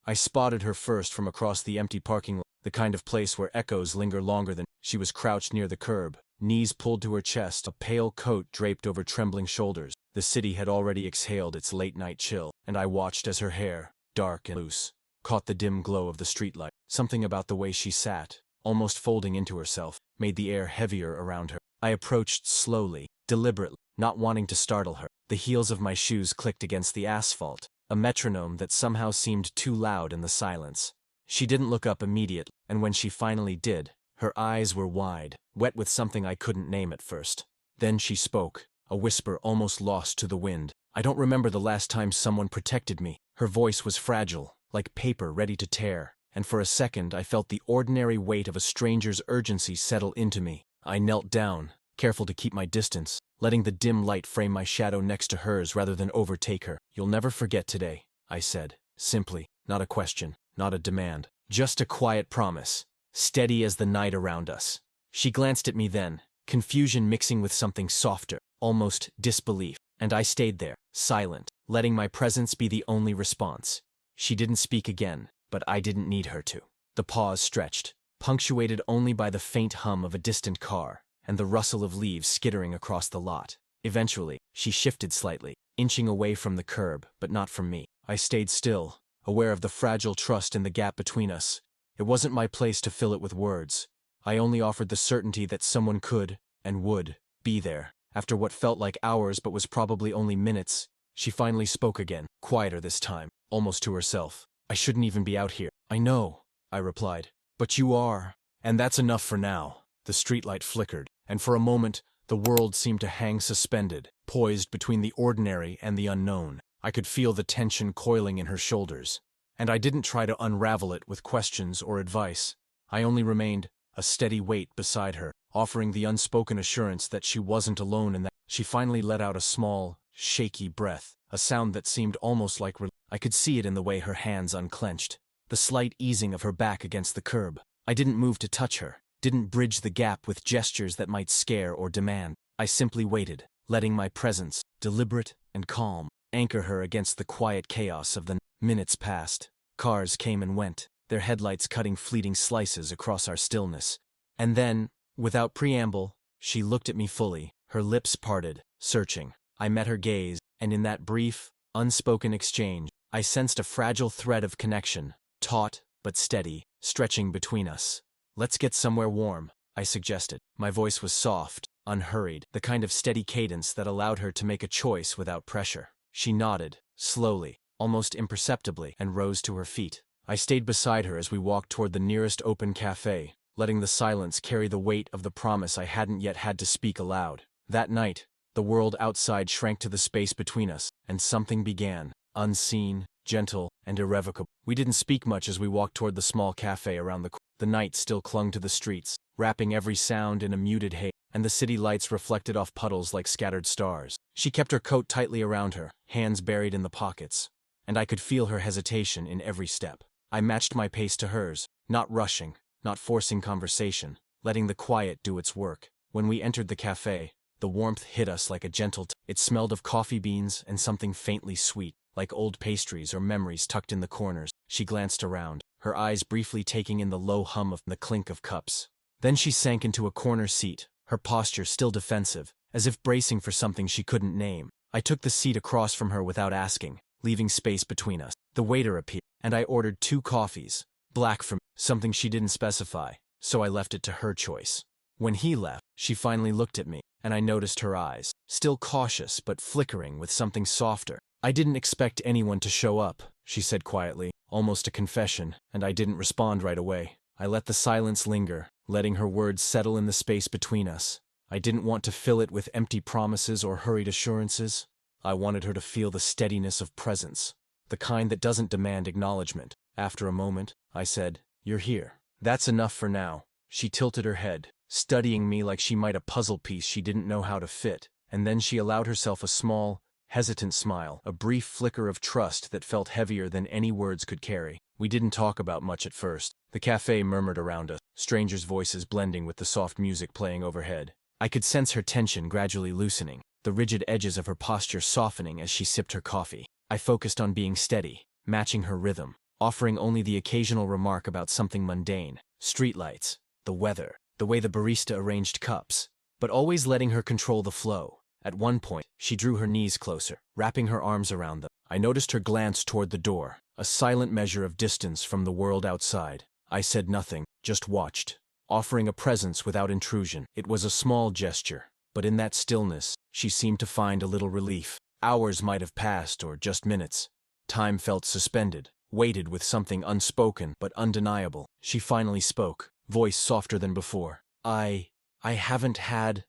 I spotted her first from across the empty parking lot, the kind of place where echoes linger longer than. She was crouched near the curb, knees pulled to her chest, a pale coat draped over trembling shoulders. The city had already exhaled its late-night chill, and I watched as her hair, dark and loose, caught the dim glow of the streetlight. Something about the way she sat, almost folding into herself, made the air heavier around her. I approached slowly, deliberately, not wanting to startle her. The heels of my shoes clicked against the asphalt, a metronome that somehow seemed too loud in the silence. She didn't look up immediately, and when she finally did, her eyes were wide, wet with something I couldn't name at first. Then she spoke, a whisper almost lost to the wind. I don't remember the last time someone protected me. Her voice was fragile, like paper ready to tear, and for a second I felt the ordinary weight of a stranger's urgency settle into me. I knelt down, careful to keep my distance, letting the dim light frame my shadow next to hers rather than overtake her. "You'll never forget today," I said, simply, not a question, not a demand, just a quiet promise, steady as the night around us. She glanced at me then, confusion mixing with something softer, almost disbelief, and I stayed there, silent, letting my presence be the only response. She didn't speak again, but I didn't need her to. The pause stretched, punctuated only by the faint hum of a distant car and the rustle of leaves skittering across the lot. Eventually, she shifted slightly, inching away from the curb, but not from me. I stayed still, aware of the fragile trust in the gap between us. It wasn't my place to fill it with words. I only offered the certainty that someone could, and would, be there. After what felt like hours but was probably only minutes, she finally spoke again, quieter this time, almost to herself. "I shouldn't even be out here." "I know," I replied. "But you are, and that's enough for now." The streetlight flickered, and for a moment, the world seemed to hang suspended, poised between the ordinary and the unknown. I could feel the tension coiling in her shoulders, and I didn't try to unravel it with questions or advice. I only remained, a steady weight beside her, offering the unspoken assurance that she wasn't alone and that. She finally let out a small, shaky breath, a sound that seemed almost like relief. I could see it in the way her hands unclenched, the slight easing of her back against the curb. I didn't move to touch her, didn't bridge the gap with gestures that might scare or demand. I simply waited, letting my presence, deliberate and calm, anchor her against the quiet chaos of the minutes passed. Cars came and went, their headlights cutting fleeting slices across our stillness. And then, without preamble, she looked at me fully, her lips parted, searching. I met her gaze, and in that brief, unspoken exchange, I sensed a fragile thread of connection, taut but steady, stretching between us. "Let's get somewhere warm," I suggested. My voice was soft, unhurried, the kind of steady cadence that allowed her to make a choice without pressure. She nodded, slowly, almost imperceptibly, and rose to her feet. I stayed beside her as we walked toward the nearest open cafe, letting the silence carry the weight of the promise I hadn't yet had to speak aloud. That night, the world outside shrank to the space between us, and something began, unseen, gentle, and irrevocable. We didn't speak much as we walked toward the small cafe around the corner. The night still clung to the streets, wrapping every sound in a muted haze, and the city lights reflected off puddles like scattered stars. She kept her coat tightly around her, hands buried in the pockets, and I could feel her hesitation in every step. I matched my pace to hers, not rushing, not forcing conversation, letting the quiet do its work. When we entered the cafe, the warmth hit us like a gentle it smelled of coffee beans and something faintly sweet, like old pastries or memories tucked in the corners. She glanced around, her eyes briefly taking in the low hum of the clink of cups. Then she sank into a corner seat, her posture still defensive, as if bracing for something she couldn't name. I took the seat across from her without asking, leaving space between us. The waiter appeared, and I ordered 2 coffees, black for me, something she didn't specify, so I left it to her choice. When he left, she finally looked at me, and I noticed her eyes, still cautious but flickering with something softer. "I didn't expect anyone to show up," she said quietly, almost a confession, and I didn't respond right away. I let the silence linger, letting her words settle in the space between us. I didn't want to fill it with empty promises or hurried assurances. I wanted her to feel the steadiness of presence, the kind that doesn't demand acknowledgement. After a moment, I said, "You're here. That's enough for now." She tilted her head, studying me like she might a puzzle piece she didn't know how to fit, and then she allowed herself a small, hesitant smile, a brief flicker of trust that felt heavier than any words could carry. We didn't talk about much at first. The cafe murmured around us, strangers' voices blending with the soft music playing overhead. I could sense her tension gradually loosening, the rigid edges of her posture softening as she sipped her coffee. I focused on being steady, matching her rhythm, offering only the occasional remark about something mundane, streetlights, the weather, the way the barista arranged cups, but always letting her control the flow. At one point, she drew her knees closer, wrapping her arms around them. I noticed her glance toward the door, a silent measure of distance from the world outside. I said nothing, just watched, offering a presence without intrusion. It was a small gesture, but in that stillness, she seemed to find a little relief. Hours might have passed, or just minutes. Time felt suspended, weighted with something unspoken but undeniable. She finally spoke, voice softer than before. I haven't had,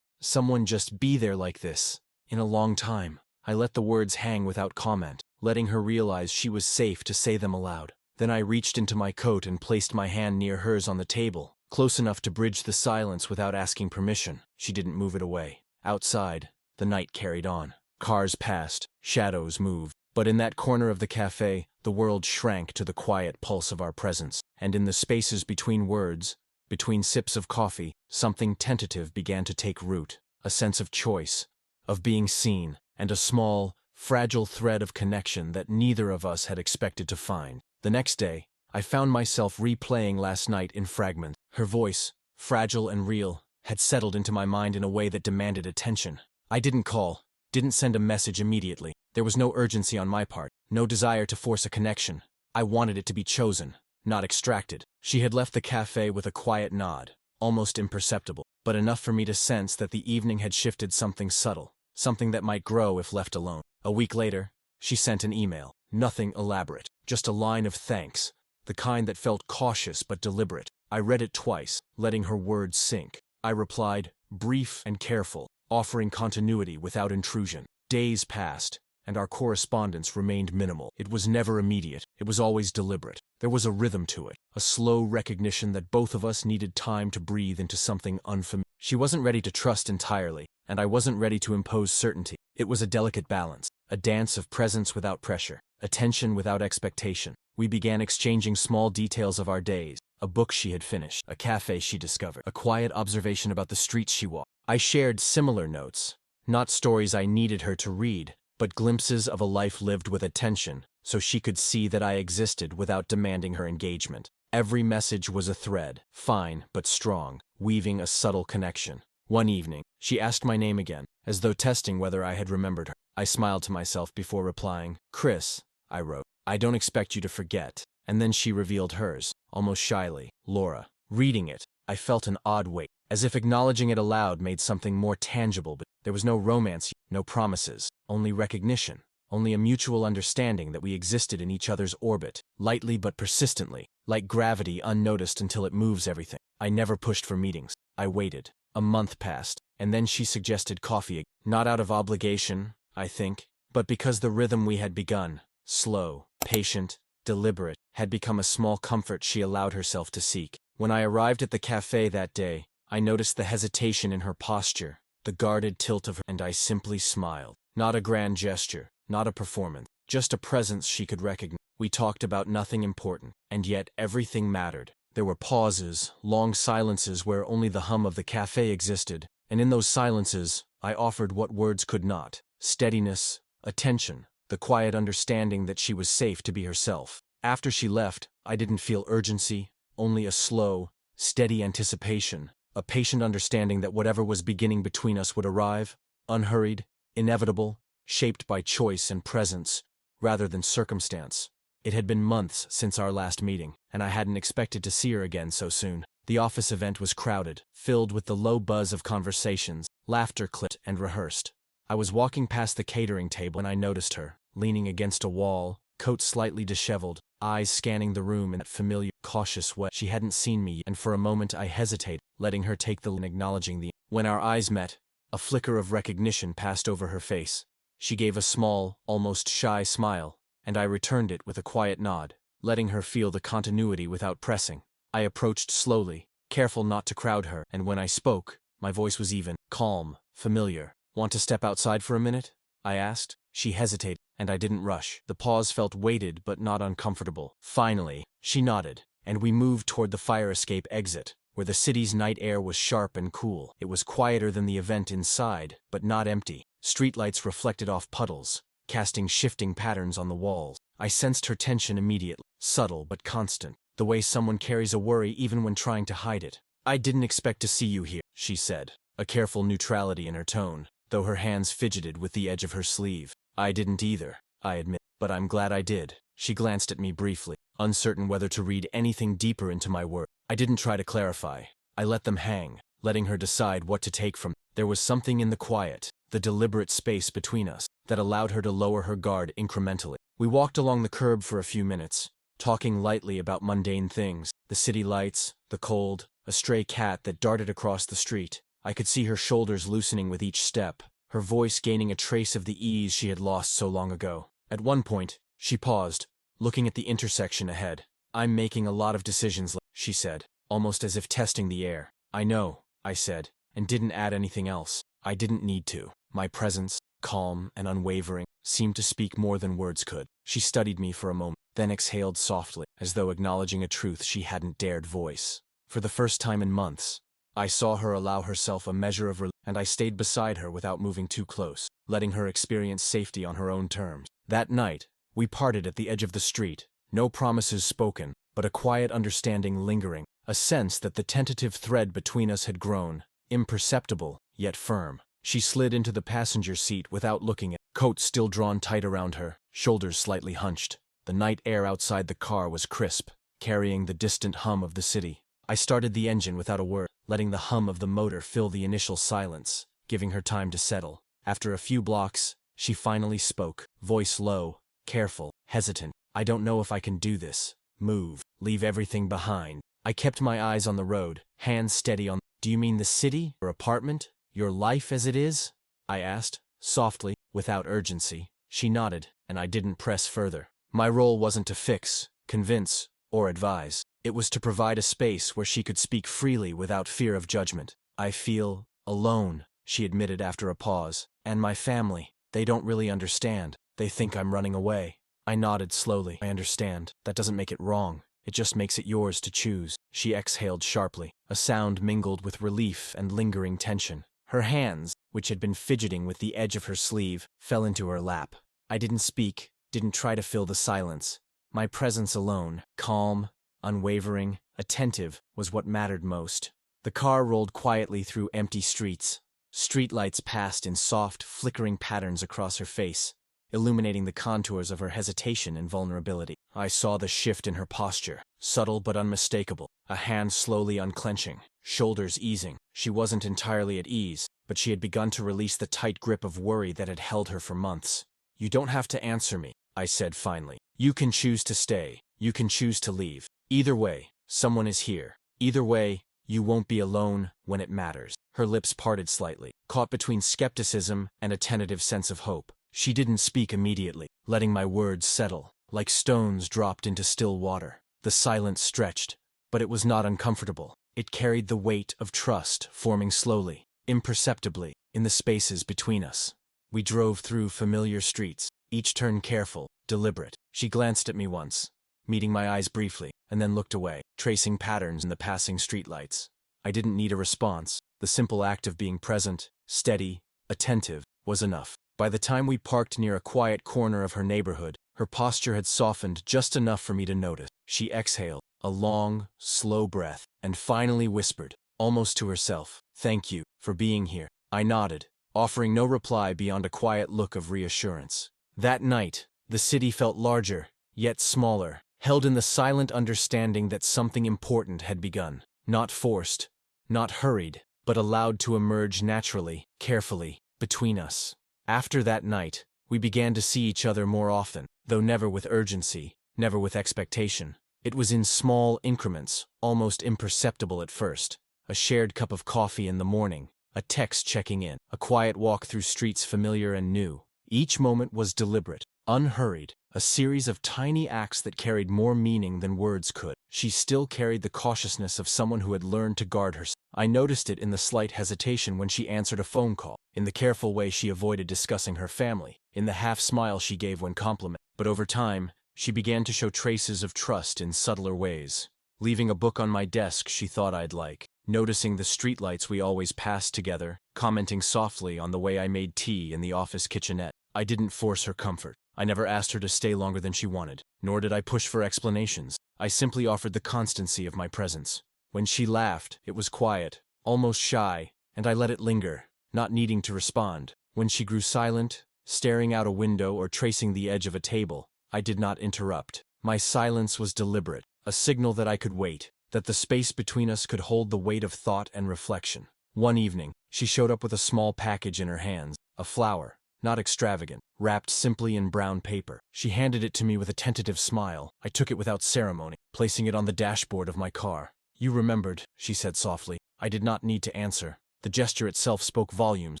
someone just be there like this, in a long time. I let the words hang without comment, letting her realize she was safe to say them aloud. Then I reached into my coat and placed my hand near hers on the table, close enough to bridge the silence without asking permission. She didn't move it away. Outside, the night carried on. Cars passed, shadows moved. But in that corner of the cafe, the world shrank to the quiet pulse of our presence. And in the spaces between words, between sips of coffee, something tentative began to take root. A sense of choice, of being seen, and a small, fragile thread of connection that neither of us had expected to find. The next day, I found myself replaying last night in fragments. Her voice, fragile and real, had settled into my mind in a way that demanded attention. I didn't call, didn't send a message immediately. There was no urgency on my part, no desire to force a connection. I wanted it to be chosen, not extracted. She had left the cafe with a quiet nod, almost imperceptible, but enough for me to sense that the evening had shifted something subtle, something that might grow if left alone. A week later, she sent an email. Nothing elaborate, just a line of thanks, the kind that felt cautious but deliberate. I read it twice, letting her words sink. I replied, brief and careful, offering continuity without intrusion. Days passed, and our correspondence remained minimal. It was never immediate, it was always deliberate. There was a rhythm to it, a slow recognition that both of us needed time to breathe into something unfamiliar. She wasn't ready to trust entirely, and I wasn't ready to impose certainty. It was a delicate balance, a dance of presence without pressure, attention without expectation. We began exchanging small details of our days, a book she had finished, a cafe she discovered, a quiet observation about the streets she walked. I shared similar notes, not stories I needed her to read, but glimpses of a life lived with attention, so she could see that I existed without demanding her engagement. Every message was a thread, fine but strong, weaving a subtle connection. One evening, she asked my name again, as though testing whether I had remembered her. I smiled to myself before replying. Chris, I wrote. I don't expect you to forget. And then she revealed hers, almost shyly. Laura. Reading it, I felt an odd weight, as if acknowledging it aloud made something more tangible, but there was no romance, no promises, only recognition, only a mutual understanding that we existed in each other's orbit, lightly but persistently, like gravity unnoticed until it moves everything. I never pushed for meetings. I waited. A month passed, and then she suggested coffee, not out of obligation, I think, but because the rhythm we had begun, slow, patient, deliberate, had become a small comfort she allowed herself to seek. When I arrived at the cafe that day, I noticed the hesitation in her posture, the guarded tilt of her, and I simply smiled. Not a grand gesture, not a performance, just a presence she could recognize. We talked about nothing important, and yet everything mattered. There were pauses, long silences where only the hum of the cafe existed, and in those silences, I offered what words could not: steadiness, attention, the quiet understanding that she was safe to be herself. After she left, I didn't feel urgency, only a slow, steady anticipation, a patient understanding that whatever was beginning between us would arrive, unhurried, inevitable, shaped by choice and presence, rather than circumstance. It had been months since our last meeting, and I hadn't expected to see her again so soon. The office event was crowded, filled with the low buzz of conversations, laughter clipped and rehearsed. I was walking past the catering table and I noticed her, leaning against a wall, coat slightly disheveled, eyes scanning the room in that familiar, cautious way. She hadn't seen me, and for a moment I hesitated, letting her take the lead and acknowledging the. When our eyes met, a flicker of recognition passed over her face. She gave a small, almost shy smile, and I returned it with a quiet nod, letting her feel the continuity without pressing. I approached slowly, careful not to crowd her, and when I spoke, my voice was even, calm, familiar. Want to step outside for a minute? I asked. She hesitated, and I didn't rush. The pause felt weighted but not uncomfortable. Finally, she nodded, and we moved toward the fire escape exit, where the city's night air was sharp and cool. It was quieter than the event inside, but not empty. Streetlights reflected off puddles, casting shifting patterns on the walls. I sensed her tension immediately, subtle but constant, the way someone carries a worry even when trying to hide it. "I didn't expect to see you here," she said, a careful neutrality in her tone, though her hands fidgeted with the edge of her sleeve. "I didn't either," I admit, "but I'm glad I did." She glanced at me briefly, uncertain whether to read anything deeper into my words. I didn't try to clarify. I let them hang, letting her decide what to take from them. There was something in the quiet, the deliberate space between us, that allowed her to lower her guard incrementally. We walked along the curb for a few minutes, talking lightly about mundane things, the city lights, the cold, a stray cat that darted across the street. I could see her shoulders loosening with each step, her voice gaining a trace of the ease she had lost so long ago. At one point, she paused, looking at the intersection ahead. "I'm making a lot of decisions," she said, almost as if testing the air. "I know," I said, and didn't add anything else. I didn't need to. My presence, calm and unwavering, seemed to speak more than words could. She studied me for a moment, then exhaled softly, as though acknowledging a truth she hadn't dared voice. For the first time in months, I saw her allow herself a measure of relief, and I stayed beside her without moving too close, letting her experience safety on her own terms. That night, we parted at the edge of the street, no promises spoken, but a quiet understanding lingering, a sense that the tentative thread between us had grown, imperceptible, yet firm. She slid into the passenger seat without looking at me, coat still drawn tight around her, shoulders slightly hunched. The night air outside the car was crisp, carrying the distant hum of the city. I started the engine without a word, letting the hum of the motor fill the initial silence, giving her time to settle. After a few blocks, she finally spoke, voice low, careful, hesitant. "I don't know if I can do this. Move, leave everything behind." I kept my eyes on the road, hands steady on. "Do you mean the city, your apartment, your life as it is?" I asked, softly, without urgency. She nodded, and I didn't press further. My role wasn't to fix, convince, or advise. It was to provide a space where she could speak freely without fear of judgment. "I feel alone," she admitted after a pause. "And my family, they don't really understand. They think I'm running away." I nodded slowly. "I understand. That doesn't make it wrong. It just makes it yours to choose." She exhaled sharply, a sound mingled with relief and lingering tension. Her hands, which had been fidgeting with the edge of her sleeve, fell into her lap. I didn't speak, didn't try to fill the silence. My presence alone, calm, unwavering, attentive, was what mattered most. The car rolled quietly through empty streets. Streetlights passed in soft, flickering patterns across her face, illuminating the contours of her hesitation and vulnerability. I saw the shift in her posture, subtle but unmistakable, a hand slowly unclenching, shoulders easing. She wasn't entirely at ease, but she had begun to release the tight grip of worry that had held her for months. "You don't have to answer me," I said finally. "You can choose to stay. You can choose to leave. Either way, someone is here. Either way, you won't be alone when it matters." Her lips parted slightly, caught between skepticism and a tentative sense of hope. She didn't speak immediately, letting my words settle, like stones dropped into still water. The silence stretched, but it was not uncomfortable. It carried the weight of trust, forming slowly, imperceptibly, in the spaces between us. We drove through familiar streets, each turn careful, deliberate. She glanced at me once, meeting my eyes briefly, and then looked away, tracing patterns in the passing streetlights. I didn't need a response. The simple act of being present, steady, attentive, was enough. By the time we parked near a quiet corner of her neighborhood, her posture had softened just enough for me to notice. She exhaled, a long, slow breath, and finally whispered, almost to herself, "Thank you for being here." I nodded, offering no reply beyond a quiet look of reassurance. That night, the city felt larger, yet smaller, held in the silent understanding that something important had begun. Not forced, not hurried, but allowed to emerge naturally, carefully, between us. After that night, we began to see each other more often, though never with urgency, never with expectation. It was in small increments, almost imperceptible at first. A shared cup of coffee in the morning, a text checking in, a quiet walk through streets familiar and new. Each moment was deliberate, unhurried, a series of tiny acts that carried more meaning than words could. She still carried the cautiousness of someone who had learned to guard herself. I noticed it in the slight hesitation when she answered a phone call, in the careful way she avoided discussing her family, in the half-smile she gave when complimented. But over time, she began to show traces of trust in subtler ways. Leaving a book on my desk she thought I'd like, noticing the streetlights we always passed together, commenting softly on the way I made tea in the office kitchenette. I didn't force her comfort. I never asked her to stay longer than she wanted, nor did I push for explanations. I simply offered the constancy of my presence. When she laughed, it was quiet, almost shy, and I let it linger, not needing to respond. When she grew silent, staring out a window or tracing the edge of a table, I did not interrupt. My silence was deliberate, a signal that I could wait, that the space between us could hold the weight of thought and reflection. One evening, she showed up with a small package in her hands, a flower, not extravagant, wrapped simply in brown paper. She handed it to me with a tentative smile. I took it without ceremony, placing it on the dashboard of my car. "You remembered," she said softly. I did not need to answer. The gesture itself spoke volumes.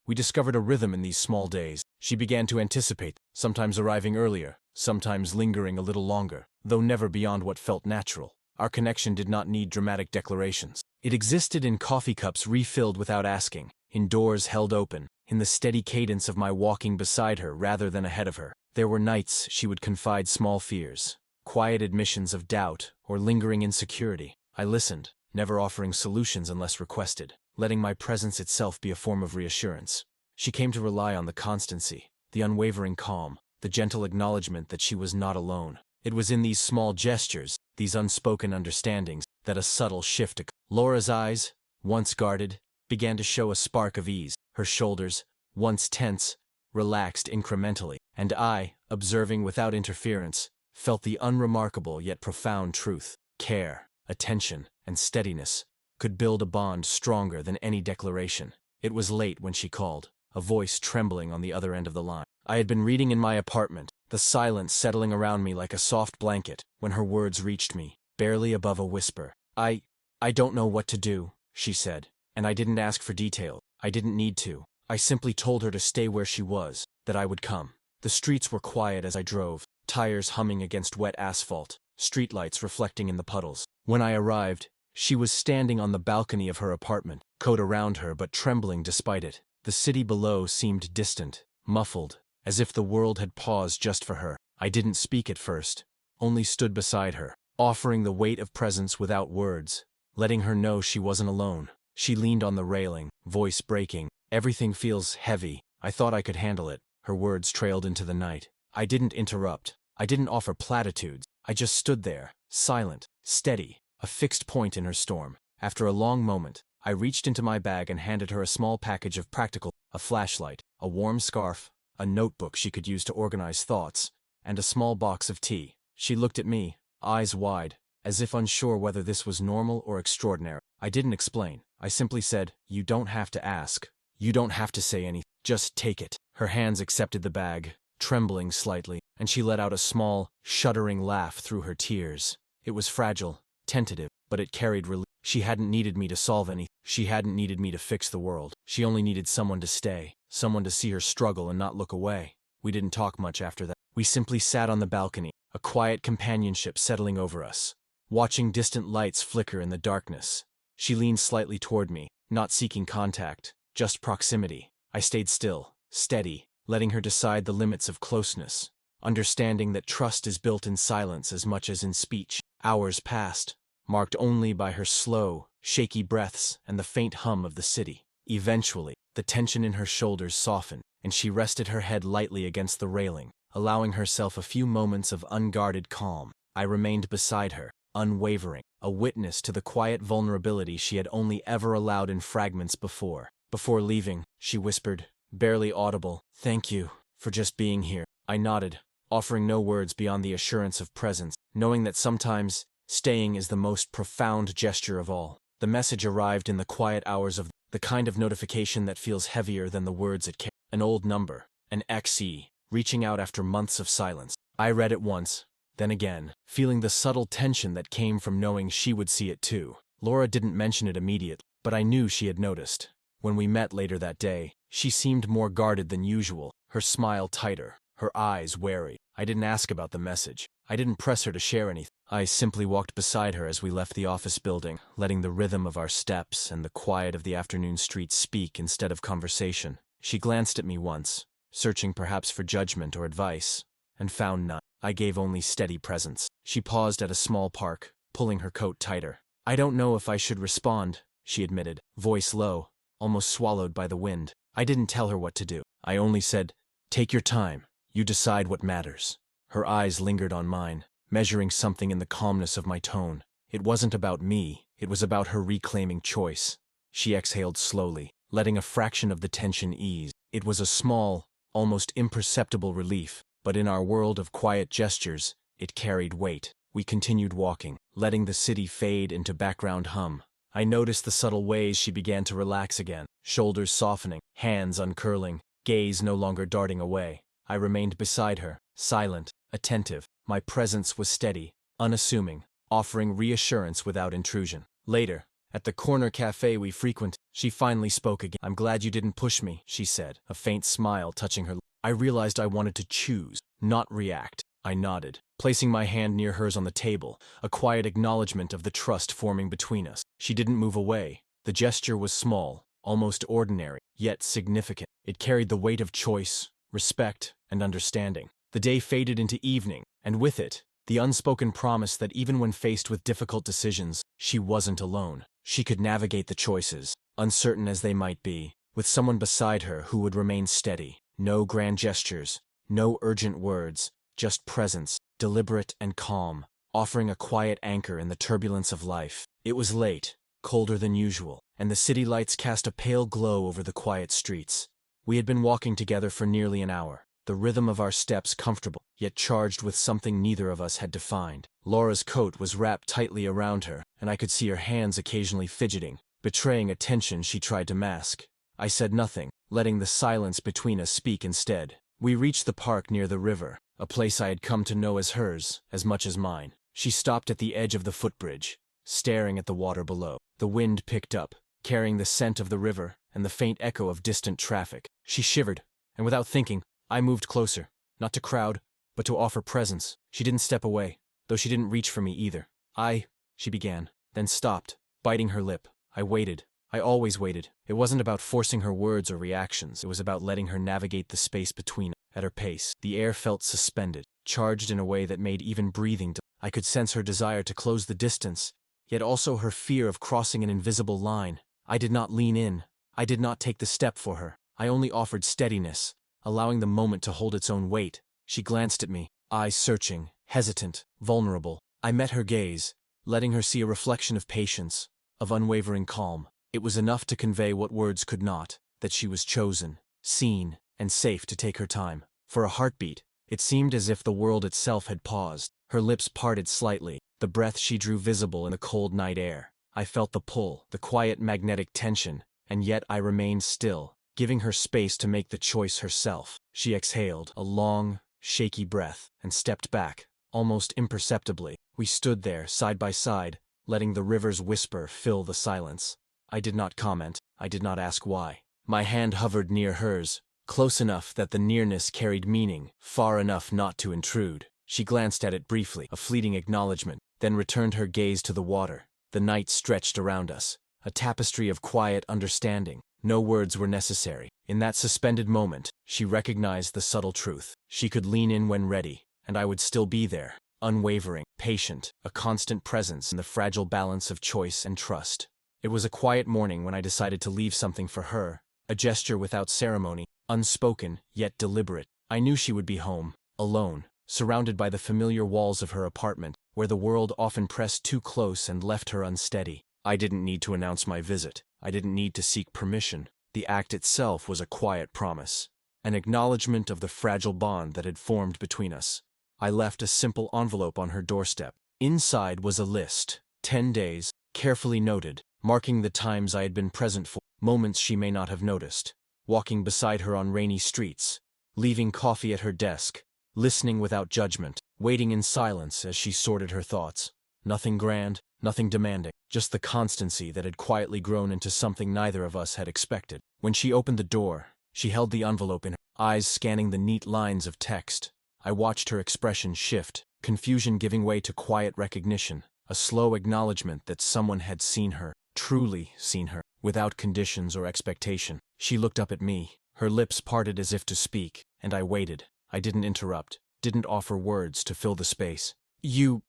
We discovered a rhythm in these small days. She began to anticipate, sometimes arriving earlier, sometimes lingering a little longer, though never beyond what felt natural. Our connection did not need dramatic declarations. It existed in coffee cups refilled without asking, in doors held open, in the steady cadence of my walking beside her rather than ahead of her. There were nights she would confide small fears, quiet admissions of doubt or lingering insecurity. I listened, never offering solutions unless requested, letting my presence itself be a form of reassurance. She came to rely on the constancy, the unwavering calm, the gentle acknowledgement that she was not alone. It was in these small gestures, these unspoken understandings, that a subtle shift occurred. Laura's eyes, once guarded, began to show a spark of ease. Her shoulders, once tense, relaxed incrementally, and I, observing without interference, felt the unremarkable yet profound truth. Care, attention, and steadiness could build a bond stronger than any declaration. It was late when she called, a voice trembling on the other end of the line. I had been reading in my apartment, the silence settling around me like a soft blanket, when her words reached me, barely above a whisper. I don't know what to do," she said, and I didn't ask for detail. I didn't need to. I simply told her to stay where she was, that I would come. The streets were quiet as I drove, tires humming against wet asphalt, streetlights reflecting in the puddles. When I arrived, she was standing on the balcony of her apartment, coat around her but trembling despite it. The city below seemed distant, muffled, as if the world had paused just for her. I didn't speak at first, only stood beside her, offering the weight of presence without words, letting her know she wasn't alone. She leaned on the railing, voice breaking. "Everything feels heavy. I thought I could handle it." Her words trailed into the night. I didn't interrupt. I didn't offer platitudes. I just stood there, silent, steady, a fixed point in her storm. After a long moment, I reached into my bag and handed her a small package of practical, a flashlight, a warm scarf, a notebook she could use to organize thoughts, and a small box of tea. She looked at me, eyes wide, as if unsure whether this was normal or extraordinary. I didn't explain. I simply said, "You don't have to ask. You don't have to say anything. Just take it." Her hands accepted the bag, trembling slightly, and she let out a small, shuddering laugh through her tears. It was fragile, tentative, but it carried relief. She hadn't needed me to solve anything. She hadn't needed me to fix the world. She only needed someone to stay, someone to see her struggle and not look away. We didn't talk much after that. We simply sat on the balcony, a quiet companionship settling over us, watching distant lights flicker in the darkness. She leaned slightly toward me, not seeking contact, just proximity. I stayed still, steady, letting her decide the limits of closeness, understanding that trust is built in silence as much as in speech. Hours passed, marked only by her slow, shaky breaths and the faint hum of the city. Eventually, the tension in her shoulders softened, and she rested her head lightly against the railing, allowing herself a few moments of unguarded calm. I remained beside her, unwavering, a witness to the quiet vulnerability she had only ever allowed in fragments before. Before leaving, she whispered, barely audible, "Thank you for just being here." I nodded, offering no words beyond the assurance of presence, knowing that sometimes staying is the most profound gesture of all. The message arrived in the quiet hours of the kind of notification that feels heavier than the words it carries. An old number, an XE, reaching out after months of silence. I read it once, then again, feeling the subtle tension that came from knowing she would see it too. Laura didn't mention it immediately, but I knew she had noticed. When we met later that day, she seemed more guarded than usual, her smile tighter, her eyes wary. I didn't ask about the message. I didn't press her to share anything. I simply walked beside her as we left the office building, letting the rhythm of our steps and the quiet of the afternoon street speak instead of conversation. She glanced at me once, searching perhaps for judgment or advice, and found none. I gave only steady presence. She paused at a small park, pulling her coat tighter. "I don't know if I should respond," she admitted, voice low, almost swallowed by the wind. I didn't tell her what to do. I only said, "Take your time. You decide what matters. Her eyes lingered on mine, measuring something in the calmness of my tone. It wasn't about me, it was about her reclaiming choice. She exhaled slowly, letting a fraction of the tension ease. It was a small, almost imperceptible relief, but in our world of quiet gestures, it carried weight. We continued walking, letting the city fade into background hum. I noticed the subtle ways she began to relax again, shoulders softening, hands uncurling, gaze no longer darting away. I remained beside her, silent, attentive. My presence was steady, unassuming, offering reassurance without intrusion. Later, at the corner cafe we frequent, she finally spoke again. "I'm glad you didn't push me," she said, a faint smile touching her lips. I realized I wanted to choose, not react. I nodded, placing my hand near hers on the table, a quiet acknowledgement of the trust forming between us. She didn't move away. The gesture was small, almost ordinary, yet significant. It carried the weight of choice, respect, and understanding. The day faded into evening, and with it, the unspoken promise that even when faced with difficult decisions, she wasn't alone. She could navigate the choices, uncertain as they might be, with someone beside her who would remain steady. No grand gestures, no urgent words, just presence, deliberate and calm, offering a quiet anchor in the turbulence of life. It was late, colder than usual, and the city lights cast a pale glow over the quiet streets. We had been walking together for nearly an hour, the rhythm of our steps comfortable, yet charged with something neither of us had defined. Laura's coat was wrapped tightly around her, and I could see her hands occasionally fidgeting, betraying a tension she tried to mask. I said nothing, letting the silence between us speak instead. We reached the park near the river, a place I had come to know as hers, as much as mine. She stopped at the edge of the footbridge, staring at the water below. The wind picked up, carrying the scent of the river and the faint echo of distant traffic. She shivered, and without thinking, I moved closer, not to crowd, but to offer presence. She didn't step away, though she didn't reach for me either. She began, then stopped, biting her lip. I waited. I always waited. It wasn't about forcing her words or reactions. It was about letting her navigate the space between us. At her pace, the air felt suspended, charged in a way that made even breathing. I could sense her desire to close the distance, yet also her fear of crossing an invisible line. I did not lean in. I did not take the step for her. I only offered steadiness, allowing the moment to hold its own weight. She glanced at me, eyes searching, hesitant, vulnerable. I met her gaze, letting her see a reflection of patience, of unwavering calm. It was enough to convey what words could not, that she was chosen, seen, and safe to take her time. For a heartbeat, it seemed as if the world itself had paused. Her lips parted slightly, the breath she drew visible in the cold night air. I felt the pull, the quiet magnetic tension, and yet I remained still, giving her space to make the choice herself. She exhaled a long, shaky breath, and stepped back, almost imperceptibly. We stood there, side by side, letting the river's whisper fill the silence. I did not comment. I did not ask why. My hand hovered near hers, close enough that the nearness carried meaning, far enough not to intrude. She glanced at it briefly, a fleeting acknowledgement, then returned her gaze to the water. The night stretched around us, a tapestry of quiet understanding. No words were necessary. In that suspended moment, she recognized the subtle truth. She could lean in when ready, and I would still be there, unwavering, patient, a constant presence in the fragile balance of choice and trust. It was a quiet morning when I decided to leave something for her, a gesture without ceremony, unspoken, yet deliberate. I knew she would be home, alone, surrounded by the familiar walls of her apartment, where the world often pressed too close and left her unsteady. I didn't need to announce my visit. I didn't need to seek permission. The act itself was a quiet promise, an acknowledgement of the fragile bond that had formed between us. I left a simple envelope on her doorstep. Inside was a list, 10 days, carefully noted, marking the times I had been present for, moments she may not have noticed, walking beside her on rainy streets, leaving coffee at her desk, listening without judgment, waiting in silence as she sorted her thoughts. Nothing grand, nothing demanding, just the constancy that had quietly grown into something neither of us had expected. When she opened the door, she held the envelope in her eyes, scanning the neat lines of text. I watched her expression shift, confusion giving way to quiet recognition, a slow acknowledgement that someone had seen her, truly seen her, without conditions or expectation. She looked up at me, her lips parted as if to speak, and I waited. I didn't interrupt, didn't offer words to fill the space. You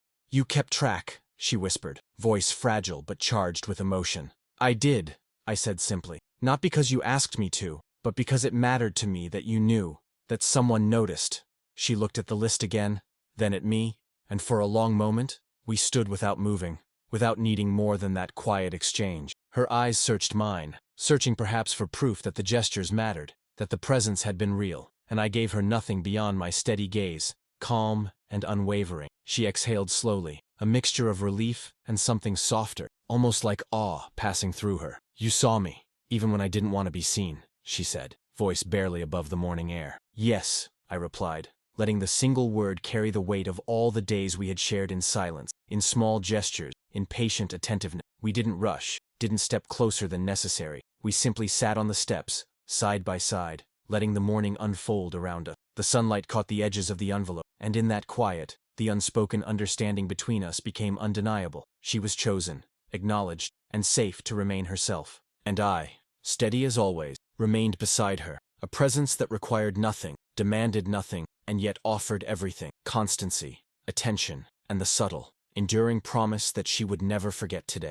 kept track, she whispered, voice fragile but charged with emotion. I did, I said simply. Not because you asked me to, but because it mattered to me that you knew, that someone noticed. She looked at the list again, then at me, and for a long moment, we stood without moving, without needing more than that quiet exchange. Her eyes searched mine, searching perhaps for proof that the gestures mattered, that the presence had been real, and I gave her nothing beyond my steady gaze, calm and unwavering. She exhaled slowly, a mixture of relief and something softer, almost like awe passing through her. "You saw me, even when I didn't want to be seen," she said, voice barely above the morning air. "Yes," I replied, letting the single word carry the weight of all the days we had shared in silence, in small gestures, in patient attentiveness. We didn't rush, didn't step closer than necessary. We simply sat on the steps, side by side, letting the morning unfold around us. The sunlight caught the edges of the envelope, and in that quiet, the unspoken understanding between us became undeniable. She was chosen, acknowledged, and safe to remain herself. And I, steady as always, remained beside her, a presence that required nothing, demanded nothing, and yet offered everything: constancy, attention, and the subtle, enduring promise that she would never forget today.